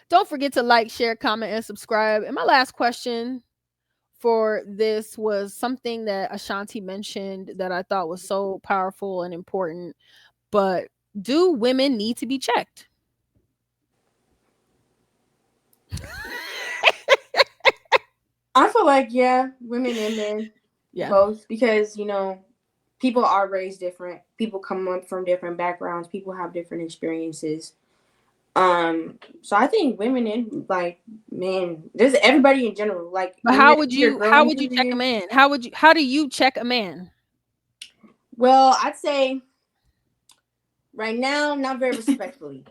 Don't forget to like, share, comment, and subscribe. And my last question for this was something that Ashanti mentioned that I thought was so powerful and important. But do women need to be checked? I feel like, yeah, women and men, Yeah. both, because, people are raised different. People come up from different backgrounds. People have different experiences. So I think women and like men, there's everybody in general. Like But in your how growing would you check a period. man? How do you check a man? Well, I'd say right now, not very respectfully.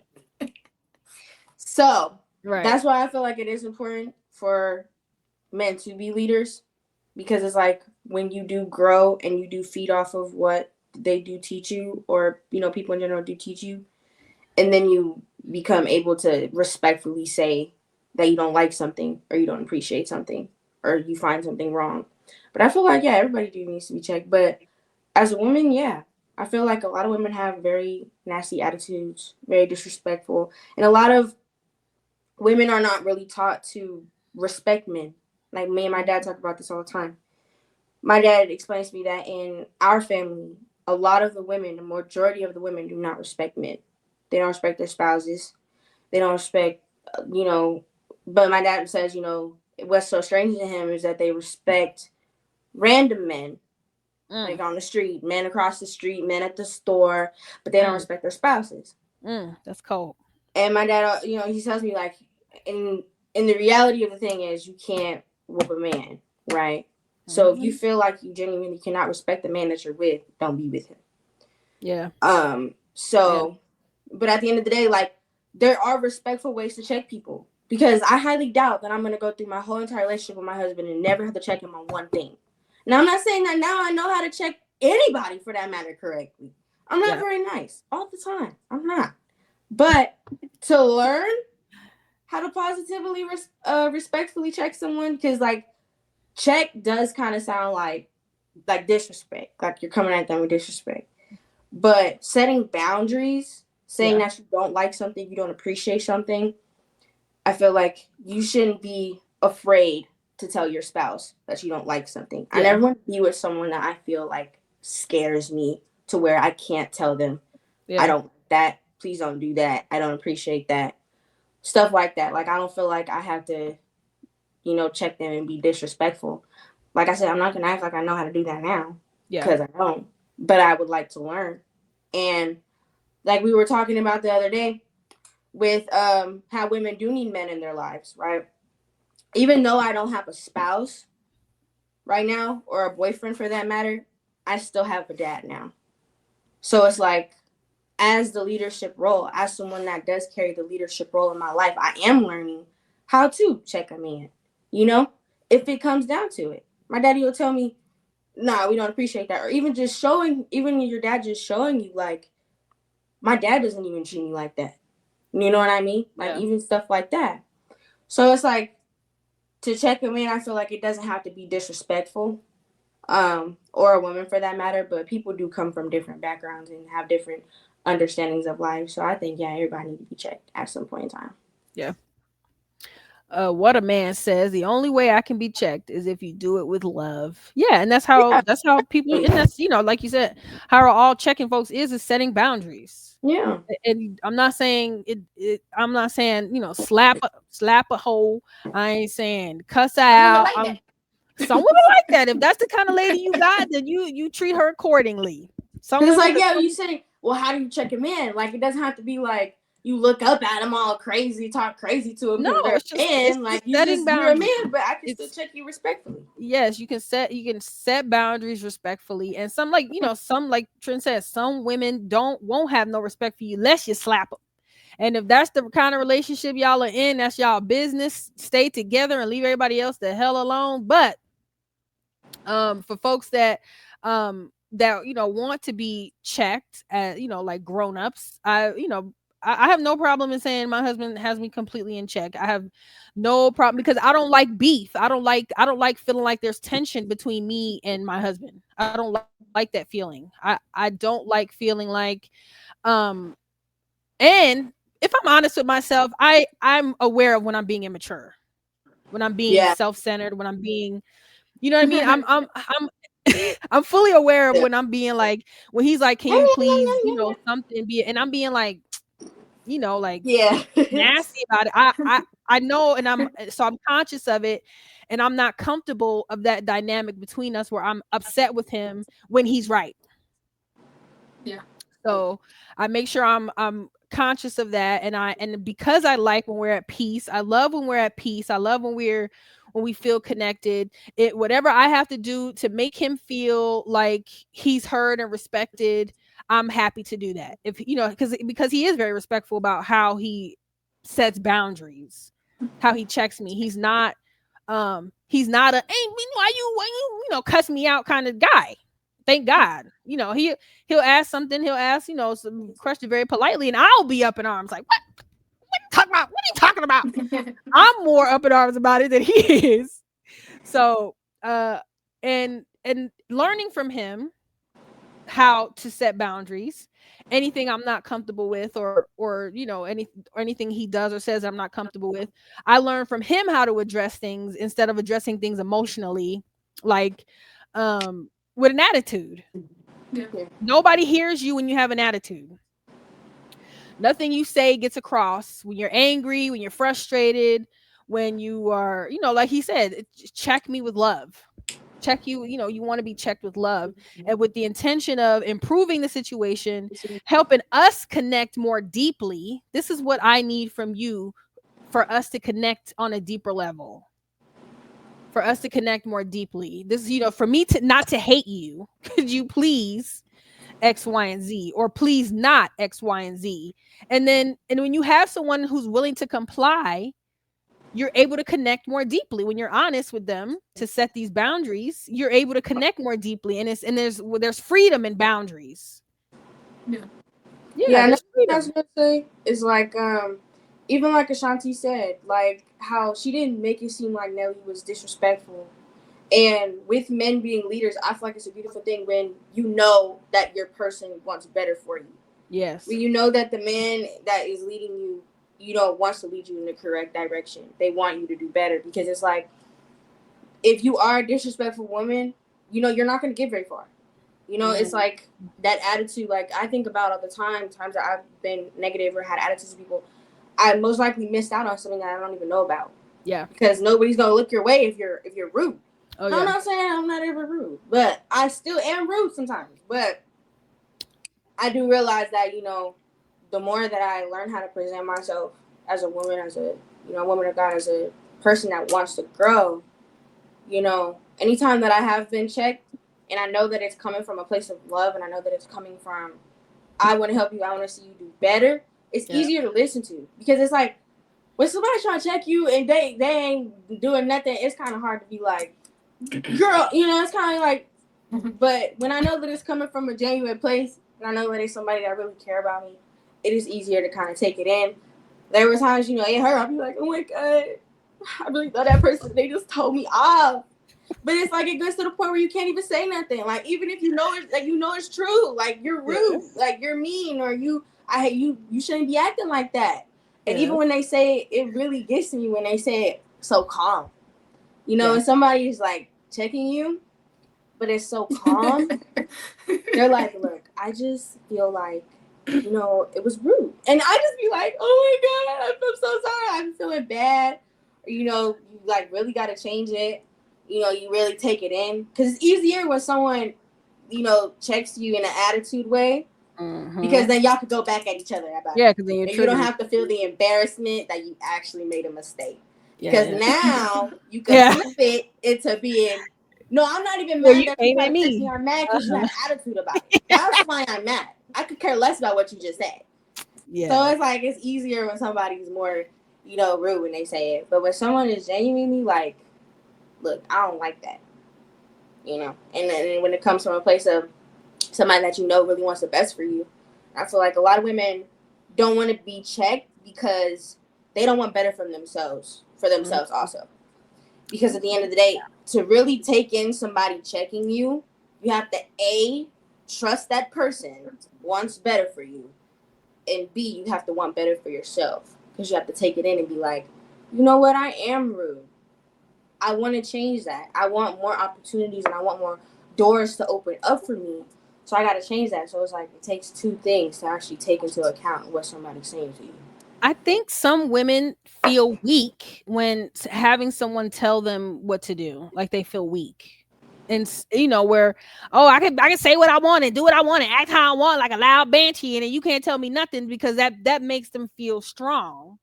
So Right. that's why I feel like it is important for men to be leaders, because it's like when you do grow and you do feed off of what they do teach you, or people in general do teach you, and then you become able to respectfully say that you don't like something, or you don't appreciate something, or you find something wrong. But I feel like, yeah, everybody do needs to be checked. But as a woman, yeah, I feel like a lot of women have very nasty attitudes, very disrespectful, and a lot of women are not really taught to respect men. Like me and my dad talk about this all the time. My dad explains to me that in our family, a lot of the women, the majority of the women, do not respect men. They don't respect their spouses. They don't respect, you know. But my dad says, what's so strange to him is that they respect random men, like Mm, on the street, men across the street, men at the store, but they don't mm, respect their spouses. that's cold. And my dad, he tells me like, in the reality of the thing is, you can't whoop a man, right? So if you Hmm. feel like you genuinely cannot respect the man that you're with, don't be with him. Yeah. Yeah. So, but at the end of the day, like, there are respectful ways to check people, because I highly doubt that I'm gonna go through my whole entire relationship with my husband and never have to check him on one thing. Now I'm not saying that now I know how to check anybody for that matter correctly. I'm not Yeah. very nice all the time. I'm not. But to learn how to positively, respectfully check someone, because like check does kind of sound like disrespect, like you're coming at them with disrespect. But setting boundaries, saying Yeah. that you don't like something, you don't appreciate something, I feel like you shouldn't be afraid to tell your spouse that you don't like something. I Yeah. never want to be with someone that I feel like scares me to where I can't tell them, I Yeah. don't like that. Please don't do that. I don't appreciate that. Stuff like that. Like, I don't feel like I have to, check them and be disrespectful. Like I said, I'm not going to act like I know how to do that now, Yeah. because I don't. But I would like to learn. And like we were talking about the other day with how women do need men in their lives, right? Even though I don't have a spouse right now, or a boyfriend for that matter, I still have a dad now. So it's like, as the leadership role, as someone that does carry the leadership role in my life, I am learning how to check a man. You know, if it comes down to it, my daddy will tell me, "Nah, we don't appreciate that," or even just showing, even your dad just showing you, like, my dad doesn't even treat me like that. You know what I mean? Like, Yeah. even stuff like that. So it's like, to check a man, I feel like it doesn't have to be disrespectful, or a woman for that matter, but people do come from different backgrounds and have different understandings of life. So I think, yeah, everybody need to be checked at some point in time. Yeah. What a man says, the only way I can be checked is if you do it with love. Yeah, and Yeah, that's how people, and that's, like you said, how all checking folks is setting boundaries. yeah. And I'm not saying I'm not saying, slap a hole. I ain't saying cuss her Some women out. like that. Some women like that. If that's the kind of lady you got, then you treat her accordingly. Some Because it's women like, yeah, you say, well, how do you check him in? Like, it doesn't have to be like you look up at him all crazy, talk crazy to him no, because they're a it's man. just Like, setting you're a boundaries. man, but I can still It's check you respectfully. yes, you can set boundaries respectfully. And some, like, some, like Trent says, some women won't have no respect for you unless you slap them. And if that's the kind of relationship y'all are in, that's y'all business. Stay together and leave everybody else the hell alone. But for folks that want to be checked, as like grown-ups, I have no problem in saying my husband has me completely in check. I have no problem, because I don't like beef. I don't like feeling like there's tension between me and my husband. I don't like that feeling. I don't like feeling like, um and if I'm honest with myself, I'm aware of when I'm being immature, when I'm being Yeah. self-centered, when I'm being, you know what I mean? I'm I'm fully aware of Yeah. when I'm being like, when he's like, can you please, something be, and I'm being like, like Yeah. nasty about it. I know, and I'm conscious of it, and I'm not comfortable of that dynamic between us where I'm upset with him when he's right. Yeah. So I make sure I'm conscious of that, and because I like when we're at peace. I love when we're at peace. I love when we feel connected. It whatever I have to do to make him feel like he's heard and respected, I'm happy to do that. If because he is very respectful about how he sets boundaries, how he checks me. He's not a, hey, why you cuss me out kind of guy. Thank God. He'll ask something, he'll ask, some question very politely, and I'll be up in arms like, what talking about? What are you talking about? I'm more up in arms about it than he is. So and learning from him how to set boundaries, anything I'm not comfortable with, or anything he does or says I'm not comfortable with, I learn from him how to address things instead of addressing things emotionally, like with an attitude. Yeah. Nobody hears you when you have an attitude. Nothing you say gets across when you're angry, when you're frustrated, when you are, like he said, check me with love. Check you, you want to be checked with love and with the intention of improving the situation, helping us connect more deeply. This is what I need from you for us to connect on a deeper level. For us to connect more deeply. This is, for me to not to hate you. Could you please X, Y, and Z, or please not X, Y, and Z. And when you have someone who's willing to comply, you're able to connect more deeply. When you're honest with them to set these boundaries, you're able to connect more deeply. There's freedom in boundaries. Yeah. Yeah, Yeah, another there's thing I was freedom. gonna say is like even like Ashanti said, like how she didn't make it seem like Nelly was disrespectful. And with men being leaders, I feel like it's a beautiful thing when you know that your person wants better for you. Yes. When you know that the man that is leading you, wants to lead you in the correct direction. They want you to do better because it's like if you are a disrespectful woman, you're not gonna get very far. It's like that attitude. Like I think about all the times that I've been negative or had attitudes to people. I most likely missed out on something that I don't even know about Yeah. because nobody's gonna look your way if you're rude. Oh I'm yeah. not saying I'm not ever rude, but I still am rude sometimes. But I do realize that the more that I learn how to present myself as a woman, as a woman of God, as a person that wants to grow, anytime that I have been checked, and I know that it's coming from a place of love, and I know that it's coming from I want to help you, I want to see you do better. It's Yeah. easier to listen to because it's like when somebody's trying to check you and they ain't doing nothing, it's kind of hard to be like, girl, it's kind of like. But when I know that it's coming from a genuine place, and I know that it's somebody that really care about me, it is easier to kind of take it in. There were times, it hurt. I'll be like, oh my God, I really thought that person, they just told me off. But it's like it gets to the point where you can't even say nothing. Like even if it's true, like you're rude, Yes. like you're mean, or you shouldn't be acting like that. And even Yes. when they say it, it really gets to me when they say it so calm. Yes. And somebody's like checking you, but it's so calm. They're like, look, I just feel like, it was rude. And I just be like, oh my God, I'm so sorry. I'm feeling bad. You like really got to change it. You really take it in. Because it's easier when someone, checks you in an attitude way. Because then y'all could go back at each other about Yeah, it. because then you're And you don't triggered. have to feel the embarrassment that you actually made a mistake. Yeah. Because Yeah. now you can Yeah. flip it into being, no, I'm not even Yeah, mad you that you came tried at to text me. me. I'm mad because you Uh-huh. have attitude about it. That's why I'm mad. I could care less about what you just said. So Yeah. it's like it's easier when somebody's more, rude when they say it. But when someone is genuinely like, look, I don't like that, And then when it comes from a place of somebody that really wants the best for you, I feel like a lot of women don't want to be checked because they don't want better for themselves also. Because at the end of the day, to really take in somebody checking you, you have to trust that person wants better for you, and B, you have to want better for yourself because you have to take it in and be like, you know what, I am rude. I want to change that. I want more opportunities and I want more doors to open up for me. So I got to change that. So it's like it takes two things to actually take into account what somebody's saying to you. I think some women feel weak when having someone tell them what to do. Like they feel weak. And where, oh, I can say what I want and do what I want and act how I want like a loud banshee, and then you can't tell me nothing because that makes them feel strong.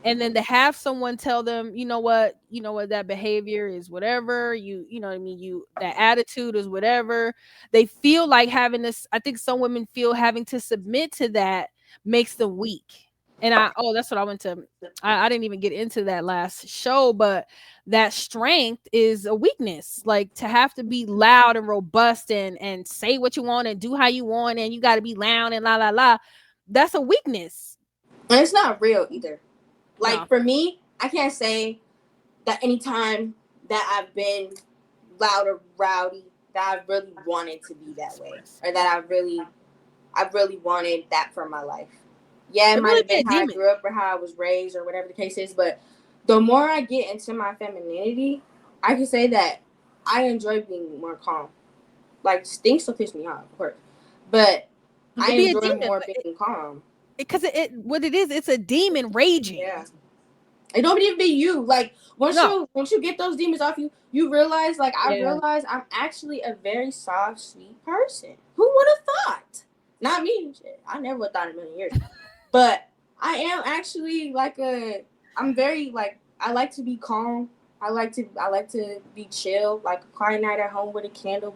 And then to have someone tell them, you know what, that behavior is whatever, you know what I mean, that attitude is whatever. They feel like having this. I think some women feel having to submit to that makes them weak. And that's what I went to. I didn't even get into that last show, but that strength is a weakness. Like to have to be loud and robust and say what you want and do how you want, and you got to be loud and la la la. That's a weakness. And it's not real either. No. Like for me, I can't say that anytime that I've been loud or rowdy that I really wanted to be that way Express. or that I really wanted that for my life. Yeah, it It might really have be been a how I demon. grew up or how I was raised or whatever the case is, but the more I get into my femininity, I can say that I enjoy being more calm. Like things still piss me off, of course, but I It be a enjoy demon, more but being calm. because what it is, it's a demon raging. Yeah. It don't even be you. Like No. once you get those demons off you, you realize like I Yeah. realize I'm actually a very soft, sweet person. Who would have thought? Not me. Shit. I never would have thought in a million years. But I am actually like I'm very like I like to be calm. I like to be chill. Like a quiet night at home with a candle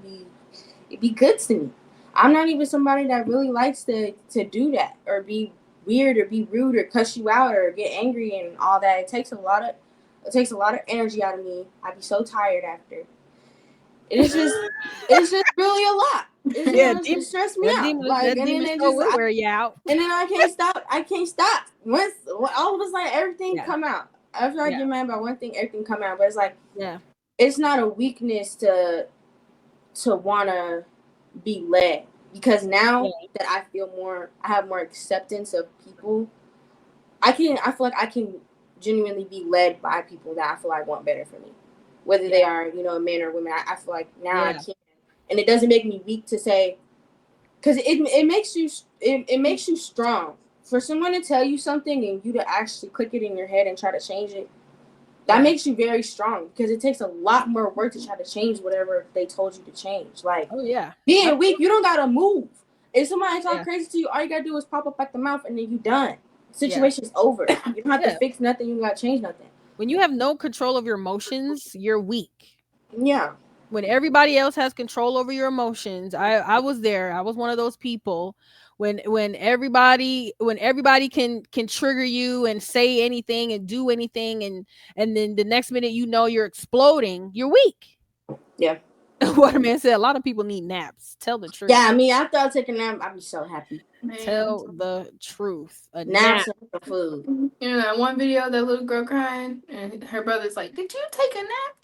it'd be good to me. I'm not even somebody that really likes to do that or be weird or be rude or cuss you out or get angry and all that. It takes a lot of energy out of me. I'd be so tired after. It's just really a lot. It's Yeah, it stressed me that out. demon, Like that and then demon it show just will wear you out. and then I can't stop. I can't stop. Once all of a sudden everything Yeah, come out. After I yeah, get mad about one thing, everything come out. But it's like yeah, it's not a weakness to wanna be led because now yeah, that I have more acceptance of people. I feel like I can genuinely be led by people that I feel like want better for me, whether they yeah, are men or women. I feel like now I yeah, can, and it doesn't make me weak to say because it makes you strong for someone to tell you something and you to actually click it in your head and try to change it. That yeah. makes you very strong because it takes a lot more work to try to change whatever they told you to change. Like Oh yeah, being weak, you absolutely. don't gotta move. If somebody talk Yeah, crazy to you, all you gotta do is pop up at the mouth and then you done. yeah, Situation's over. You don't have to yeah. fix nothing. You don't gotta change nothing. When you have no control of your emotions, you're weak. Yeah. When everybody else has control over your emotions, I was there. I was one of those people when everybody can trigger you and say anything and do anything, and then the next minute you're exploding, you're weak. Yeah. What a man said, a lot of people need naps. Tell the truth. Yeah. I mean, after I take a nap, I'd be so happy. Man. Tell the truth. A nap. Naps and some food. You know that one video, that little girl crying, and her brother's like, "Did you take a nap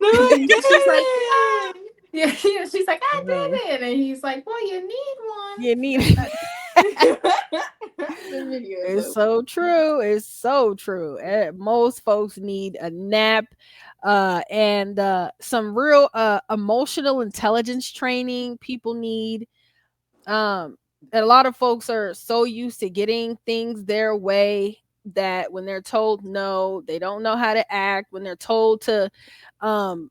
No, today?" And she's like, I "Yeah." Yeah, yeah. She's like, "I Uh, did it," and he's like, "Well, you need one." you need didn't. The video is It's so. so true. It's so true. Most folks need a nap, and some real emotional intelligence training people need. And a lot of folks are so used to getting things their way that when they're told no, they don't know how to act. When they're told to, um,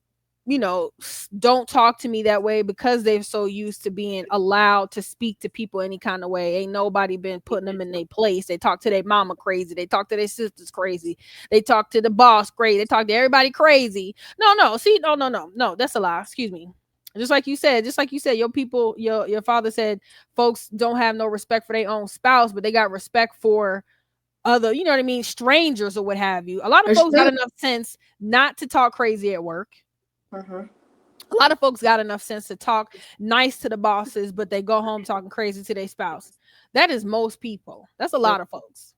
don't talk to me that way, because they're so used to being allowed to speak to people any kind of way. Ain't nobody been putting them in their place. They talk to their mama crazy. They talk to their sisters crazy. They talk to the boss crazy. They talk to everybody crazy. No, no, see, no, no, no, no. That's a lie. Excuse me. Just like you said, your people, your father said, folks don't have no respect for their own spouse, but they got respect for other, you know what I mean, strangers or what have you. A lot of It's folks got true. enough sense not to talk crazy at work. Uh-huh. A lot of folks got enough sense to talk nice to the bosses, but they go home talking crazy to their spouse. That is most people. That's a lot of folks.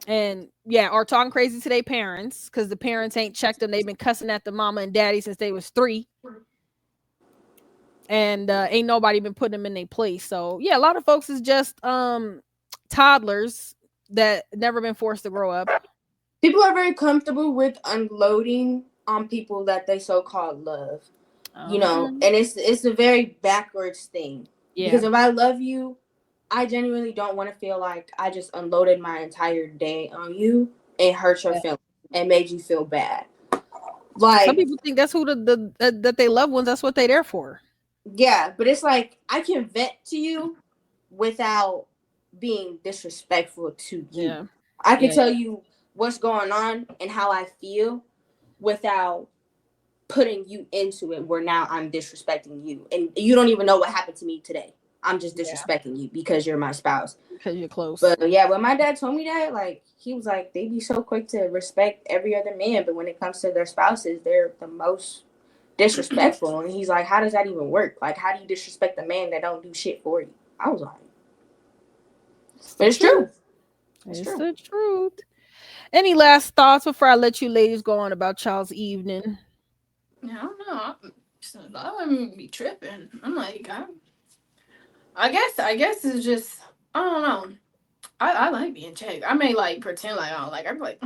And yeah, or talking crazy to their parents because the parents ain't checked them. They've been cussing at the mama and daddy since they was 3. and ain't nobody been putting them in their place. So yeah, a lot of folks is just toddlers that never been forced to grow up. People are very comfortable with unloading on people that they so called love. Mhm. And it's a very backwards thing. Yeah, Because if I love you, I genuinely don't want to feel like I just unloaded my entire day on you and hurt your yeah. feelings and made you feel bad. Some Like, people think that's who that they love ones. That's what they there for. yeah, but it's like I can vent to you without being disrespectful to you. Yeah, I can yeah, tell you what's going on and how I feel without putting you into it where now I'm disrespecting you. And you don't even know what happened to me today. I'm just yeah. disrespecting you because you're my spouse. Because you're close. But yeah, when my dad told me that, like, he was like, they be so quick to respect every other man, but when it comes to their spouses, they're the most disrespectful. And he's like, how does that even work? Like, how do you disrespect a man that don't do shit for you? I was like, It's but the it's truth. true. It's It's true. the truth. Any last thoughts before I let you ladies go on about y'all's evening? I don't know. A lot of women be tripping. I'm like, I guess it's just I don't know. I like being checked. I may like pretend like I don't like. I'm like,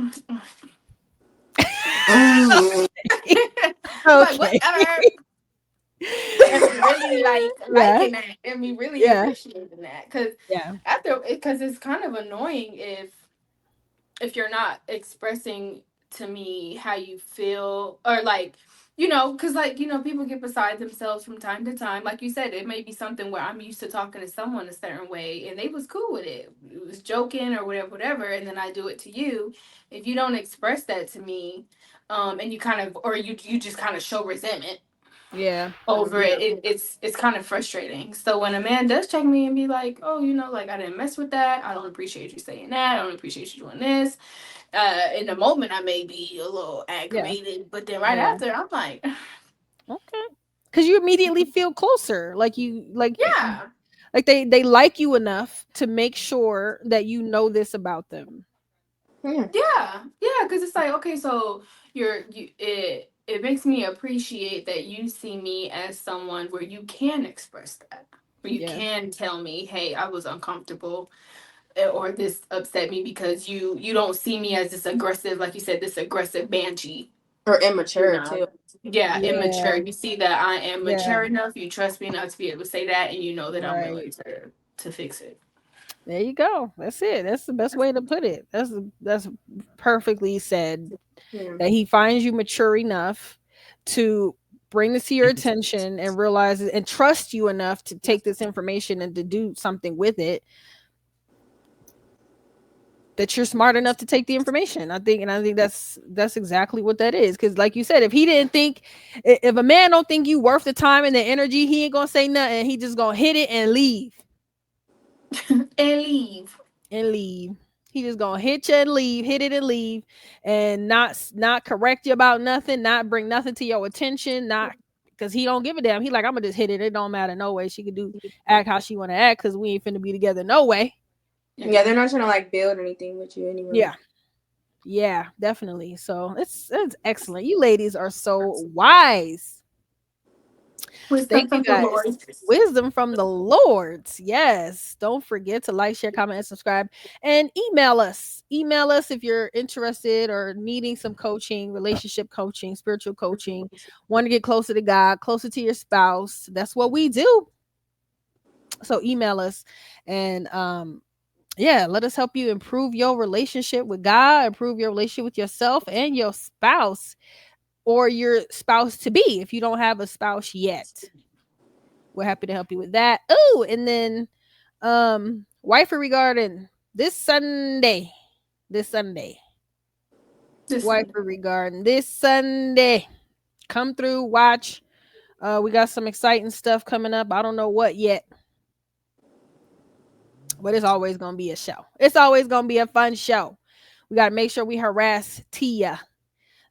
Mm. like Okay. whatever. And be really like Yeah. liking that and be really Yeah. appreciating that because Yeah. because it's kind of annoying if you're not expressing to me how you feel or like because like people get beside themselves from time to time. Like you said, it may be something where I'm used to talking to someone a certain way and they was cool with it was joking or whatever, and then I do it to you. If you don't express that to me, and you kind of or you just kind of show resentment Yeah. over it's kind of frustrating. So when a man does check me and be like, oh, like I didn't mess with that, I don't appreciate you saying that, I don't appreciate you doing this, in the moment I may be a little Yeah. aggravated, but then right Yeah. after I'm like, Okay. Because you immediately feel closer. yeah, Like they like you enough to make sure that you know this about them. Yeah. yeah, because it's like, okay, so it makes me appreciate that you see me as someone where you can express that, where you Yeah. can tell me, hey, I was uncomfortable, or this upset me, because you don't see me as this aggressive, like you said, this aggressive banshee. Or You immature, know, too. yeah, Yeah. immature. You see that I am Yeah. mature enough. You trust me enough to be able to say that, and you know that I'm Right. willing to fix it. There you go. That's it. That's the best way to put it. That's perfectly said. Yeah. That he finds you mature enough to bring this to your attention and realize it and trust you enough to take this information and to do something with it, that you're smart enough to take the information. I think that's exactly what that is. Because like you said, if he didn't think, if a man don't think you worth the time and the energy, he ain't gonna say nothing. He just gonna hit it and leave. And leave. And leave. He just gonna hit you and leave, hit it and leave, and not correct you about nothing, not bring nothing to your attention, not because he don't give a damn. He like, I'm gonna just hit it. It don't matter no way. She could do act how she wanna act because we ain't finna be together no way. Yeah, Yeah. they're not trying to like build anything with you anyway. Yeah, yeah, definitely. So it's excellent. You ladies are so wise. Wisdom Thank you from the guys. Lord. Wisdom from the Lords. Yes. Don't forget to like, share, comment, and subscribe. And email us. Email us if you're interested or needing some coaching, relationship coaching, spiritual coaching, want to get closer to God, closer to your spouse. That's what we do. So email us and yeah, let us help you improve your relationship with God, improve your relationship with yourself and your spouse or your spouse to be if you don't have a spouse yet. We're happy to help you with that. Oh, and then wifey regarding this Sunday. This Sunday. This Wifey Sunday. regarding this Sunday. Come through, watch. We got some exciting stuff coming up. I don't know what yet, but it's always gonna be a show. It's always gonna be a fun show. We gotta make sure we harass Tia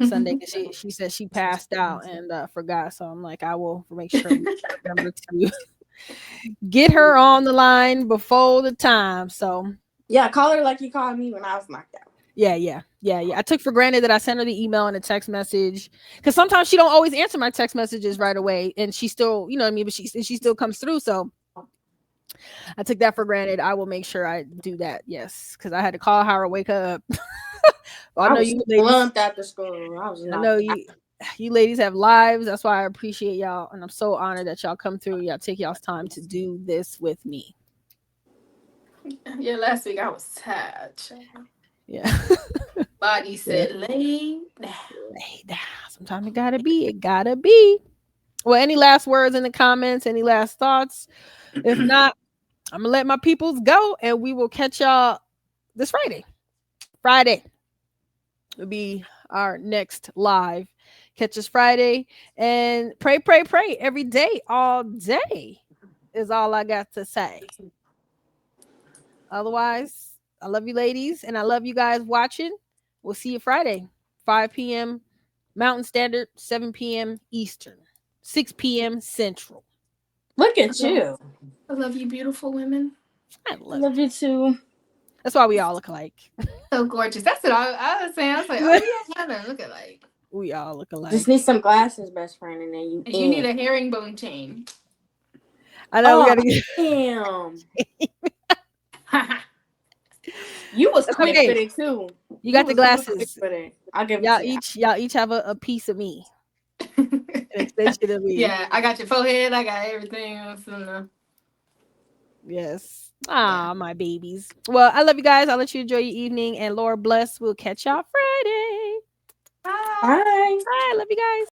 Sunday because she said she passed out and forgot. So I'm like, I will make sure we remember to get her on the line before the time. So Yeah, call her like you called me when I was knocked out. Yeah. I took for granted that I sent her the email and a text message because sometimes she don't always answer my text messages right away, and she still, you know what I mean. But she still comes through, so I took that for granted. I will make sure I do that. Yes, because I had to call her or wake her up. Well, I I know was you ladies. slumped after school. I was I knocked know out. you ladies have lives. That's why I appreciate y'all, and I'm so honored that y'all come through. Y'all take y'all's time to do this with me. Yeah, last week I was tired. Child. Yeah. Body Yeah. said lay down. Lay down. Sometimes it gotta be. It gotta be. Well, any last words in the comments? Any last thoughts? If not, I'm gonna let my peoples go, and we will catch y'all this Friday. Friday will be our next live. Catch us Friday and pray, pray, pray every day, all day is all I got to say. Otherwise, I love you, ladies, and I love you guys watching. We'll see you Friday, 5 p.m. Mountain Standard, 7 p.m. Eastern, 6 p.m. Central. Look I at love, you. I love you, beautiful women. I I love love you. you too. That's why we all look alike. So gorgeous. That's what I was saying. I was like, oh, we don't have to look alike. We all look Just alike. need some glasses, best friend, and then you And you need in. a herringbone chain. I know we Oh gotta get. damn! You was That's quick okay. with it too. You You got the was real quick glasses. with it. I'll give it Y'all to you. each have a piece of me, an extension of me. Yeah, I got your forehead. I got everything else. Yes. Yeah. Ah, my babies. Well, I love you guys. I'll let you enjoy your evening, and Lord bless. We'll catch y'all Friday. Bye. Bye. Bye. Love you guys.